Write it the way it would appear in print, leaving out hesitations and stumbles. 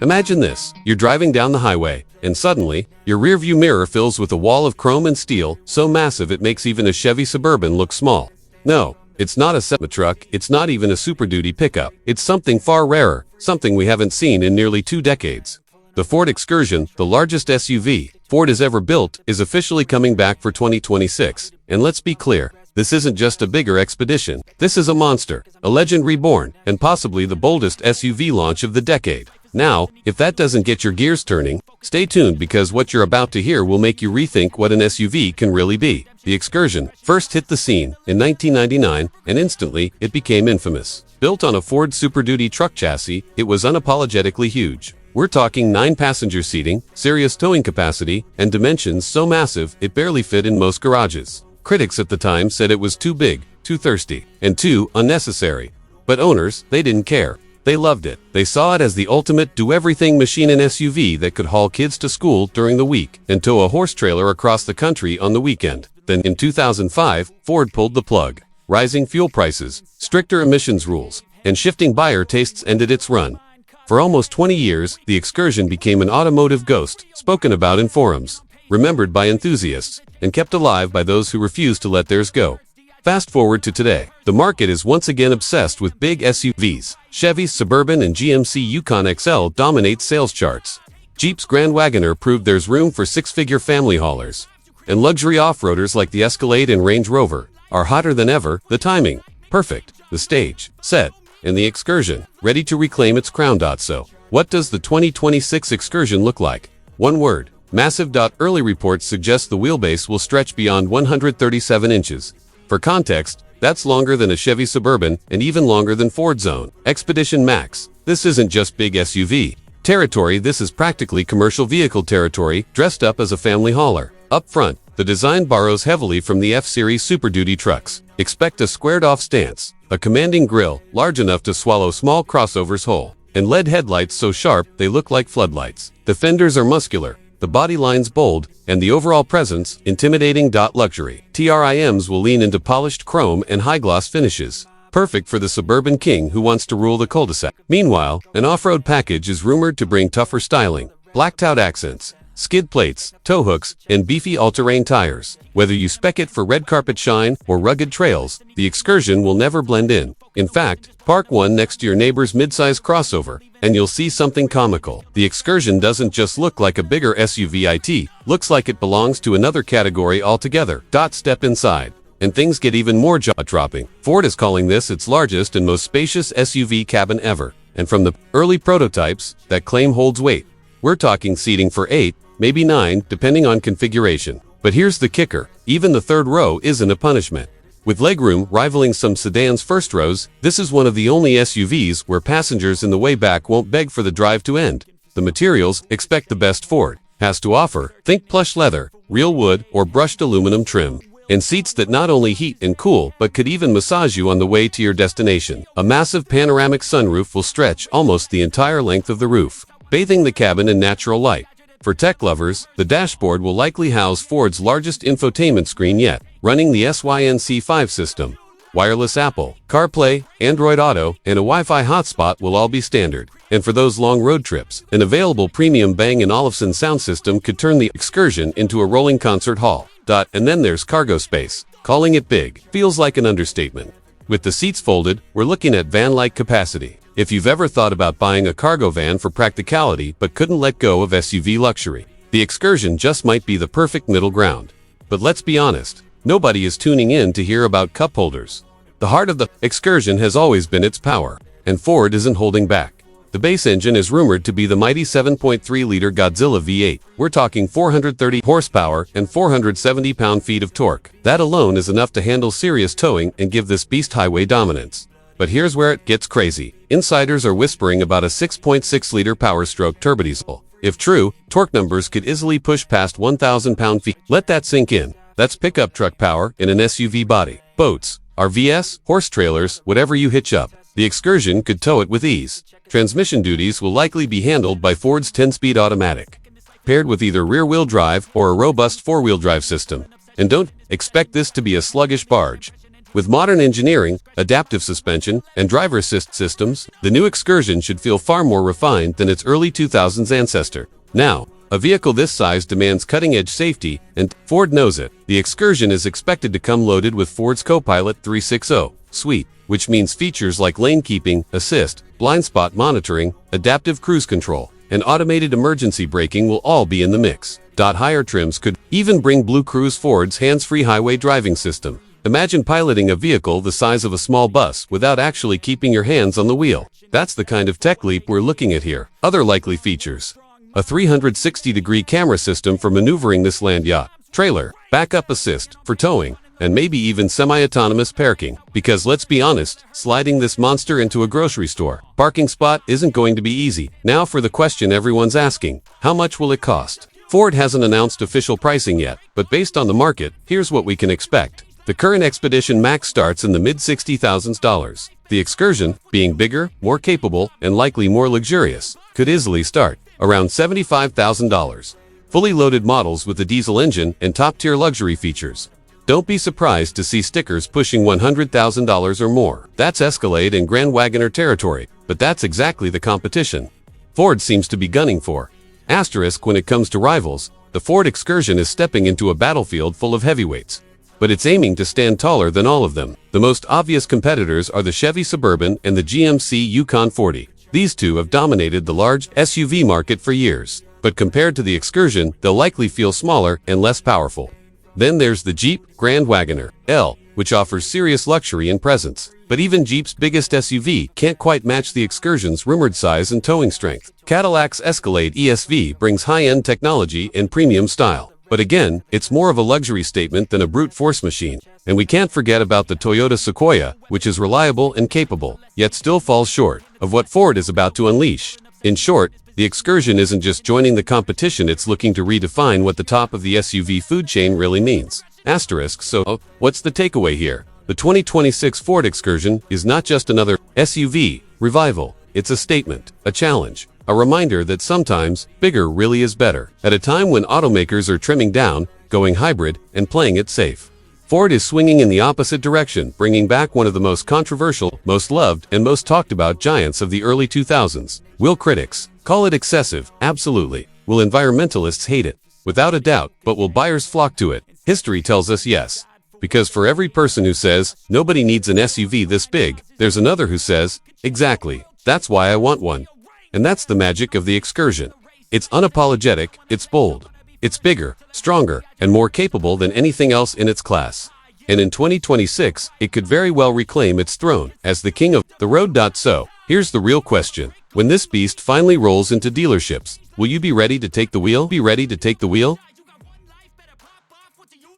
Imagine this, you're driving down the highway, and suddenly, your rearview mirror fills with a wall of chrome and steel, so massive it makes even a Chevy Suburban look small. No, it's not a semi-truck, it's not even a Super Duty pickup. It's something far rarer, something we haven't seen in nearly 2 decades. The Ford Excursion, the largest SUV Ford has ever built, is officially coming back for 2026. And let's be clear, this isn't just a bigger expedition. This is a monster, a legend reborn, and possibly the boldest SUV launch of the decade. Now, if that doesn't get your gears turning, stay tuned because what you're about to hear will make you rethink what an SUV can really be. The Excursion first hit the scene in 1999, and instantly, it became infamous. Built on a Ford Super Duty truck chassis, it was unapologetically huge. We're talking 9-passenger seating, serious towing capacity, and dimensions so massive it barely fit in most garages. Critics at the time said it was too big, too thirsty, and too unnecessary. But owners, they didn't care. They loved it. They saw it as the ultimate do-everything machine and SUV that could haul kids to school during the week and tow a horse trailer across the country on the weekend. Then in 2005, Ford pulled the plug. Rising fuel prices, stricter emissions rules, and shifting buyer tastes ended its run. For almost 20 years, the Excursion became an automotive ghost, spoken about in forums, remembered by enthusiasts, and kept alive by those who refused to let theirs go. Fast forward to today, the market is once again obsessed with big SUVs. Chevy's Suburban and GMC Yukon XL dominate sales charts. Jeep's Grand Wagoner proved there's room for 6-figure family haulers. And luxury off-roaders like the Escalade and Range Rover are hotter than ever. The timing, perfect, the stage, set, and the Excursion, ready to reclaim its crown. So, what does the 2026 Excursion look like? One word, massive. Early reports suggest the wheelbase will stretch beyond 137 inches. For context, that's longer than a Chevy Suburban and even longer than Ford's own Expedition Max. This isn't just big SUV territory, this is practically commercial vehicle territory dressed up as a family hauler. Up front, the design borrows heavily from the F-Series Super Duty trucks. Expect a squared-off stance, a commanding grille large enough to swallow small crossovers whole, and LED headlights so sharp they look like floodlights. The fenders are muscular, the body lines bold, and the overall presence intimidating. Luxury trims will lean into polished chrome and high-gloss finishes, perfect for the suburban king who wants to rule the cul-de-sac. Meanwhile, an off-road package is rumored to bring tougher styling, blacked-out accents, skid plates, tow hooks, and beefy all-terrain tires. Whether you spec it for red carpet shine or rugged trails, the Excursion will never blend in. In fact, park one next to your neighbor's midsize crossover, and you'll see something comical. The Excursion doesn't just look like a bigger SUV, it looks like it belongs to another category altogether. Step inside, and things get even more jaw-dropping. Ford is calling this its largest and most spacious SUV cabin ever, and from the early prototypes, that claim holds weight. We're talking seating for 8, maybe 9, depending on configuration. But here's the kicker, even the third row isn't a punishment. With legroom rivaling some sedans' first rows, this is one of the only SUVs where passengers in the way back won't beg for the drive to end. The materials, expect the best Ford has to offer. Think plush leather, real wood, or brushed aluminum trim. And seats that not only heat and cool, but could even massage you on the way to your destination. A massive panoramic sunroof will stretch almost the entire length of the roof, bathing the cabin in natural light. For tech lovers, the dashboard will likely house Ford's largest infotainment screen yet, running the SYNC5 system. Wireless Apple, CarPlay, Android Auto, and a Wi-Fi hotspot will all be standard. And for those long road trips, an available premium Bang & Olufsen sound system could turn the Excursion into a rolling concert hall. And then there's cargo space. Calling it big feels like an understatement. With the seats folded, we're looking at van-like capacity. If you've ever thought about buying a cargo van for practicality but couldn't let go of SUV luxury, the Excursion just might be the perfect middle ground. But let's be honest, nobody is tuning in to hear about cup holders. The heart of the Excursion has always been its power, and Ford isn't holding back. The base engine is rumored to be the mighty 7.3-liter Godzilla V8. We're talking 430 horsepower and 470 pound-feet of torque. That alone is enough to handle serious towing and give this beast highway dominance. But here's where it gets crazy. Insiders are whispering about a 6.6-liter Power-Stroke turbodiesel. If true, torque numbers could easily push past 1,000 pound-feet. Let that sink in. That's pickup truck power in an SUV body. Boats, RVs, horse trailers, whatever you hitch up, the Excursion could tow it with ease. Transmission duties will likely be handled by Ford's 10-speed automatic, paired with either rear-wheel drive or a robust 4-wheel drive system. And don't expect this to be a sluggish barge. With modern engineering, adaptive suspension, and driver assist systems, the new Excursion should feel far more refined than its early 2000s ancestor. Now, a vehicle this size demands cutting-edge safety, and Ford knows it. The Excursion is expected to come loaded with Ford's Copilot 360 suite, which means features like lane keeping, assist, blind spot monitoring, adaptive cruise control, and automated emergency braking will all be in the mix. Higher trims could even bring Blue Cruise, Ford's hands-free highway driving system. Imagine piloting a vehicle the size of a small bus without actually keeping your hands on the wheel. That's the kind of tech leap we're looking at here. Other likely features: a 360-degree camera system for maneuvering this land yacht, trailer, backup assist for towing, and maybe even semi-autonomous parking. Because let's be honest, sliding this monster into a grocery store parking spot isn't going to be easy. Now for the question everyone's asking: how much will it cost? Ford hasn't announced official pricing yet, but based on the market, here's what we can expect. The current Expedition Max starts in the mid-$60,000s. The Excursion, being bigger, more capable, and likely more luxurious, could easily start around $75,000. Fully loaded models with a diesel engine and top-tier luxury features. Don't be surprised to see stickers pushing $100,000 or more. That's Escalade and Grand Wagoner territory, but that's exactly the competition Ford seems to be gunning for. Asterisk: when it comes to rivals, the Ford Excursion is stepping into a battlefield full of heavyweights. But it's aiming to stand taller than all of them. The most obvious competitors are the Chevy Suburban and the GMC Yukon 40. These two have dominated the large SUV market for years, but compared to the Excursion, they'll likely feel smaller and less powerful. Then there's the Jeep Grand Wagoner L, which offers serious luxury and presence. But even Jeep's biggest SUV can't quite match the Excursion's rumored size and towing strength. Cadillac's Escalade ESV brings high-end technology and premium style. But again, it's more of a luxury statement than a brute force machine. And we can't forget about the Toyota Sequoia, which is reliable and capable, yet still falls short of what Ford is about to unleash. In short, the Excursion isn't just joining the competition, it's looking to redefine what the top of the SUV food chain really means. Asterisk: so, what's the takeaway here? The 2026 Ford Excursion is not just another SUV revival, it's a statement, a challenge. A reminder that sometimes, bigger really is better. At a time when automakers are trimming down, going hybrid, and playing it safe, Ford is swinging in the opposite direction, bringing back one of the most controversial, most loved, and most talked about giants of the early 2000s. Will critics call it excessive? Absolutely. Will environmentalists hate it? Without a doubt. But will buyers flock to it? History tells us yes. Because for every person who says, nobody needs an SUV this big, there's another who says, exactly, that's why I want one. And that's the magic of the Excursion. It's unapologetic, it's bold. It's bigger, stronger, and more capable than anything else in its class. And in 2026, it could very well reclaim its throne as the king of the road. So, here's the real question. When this beast finally rolls into dealerships, will you be ready to take the wheel?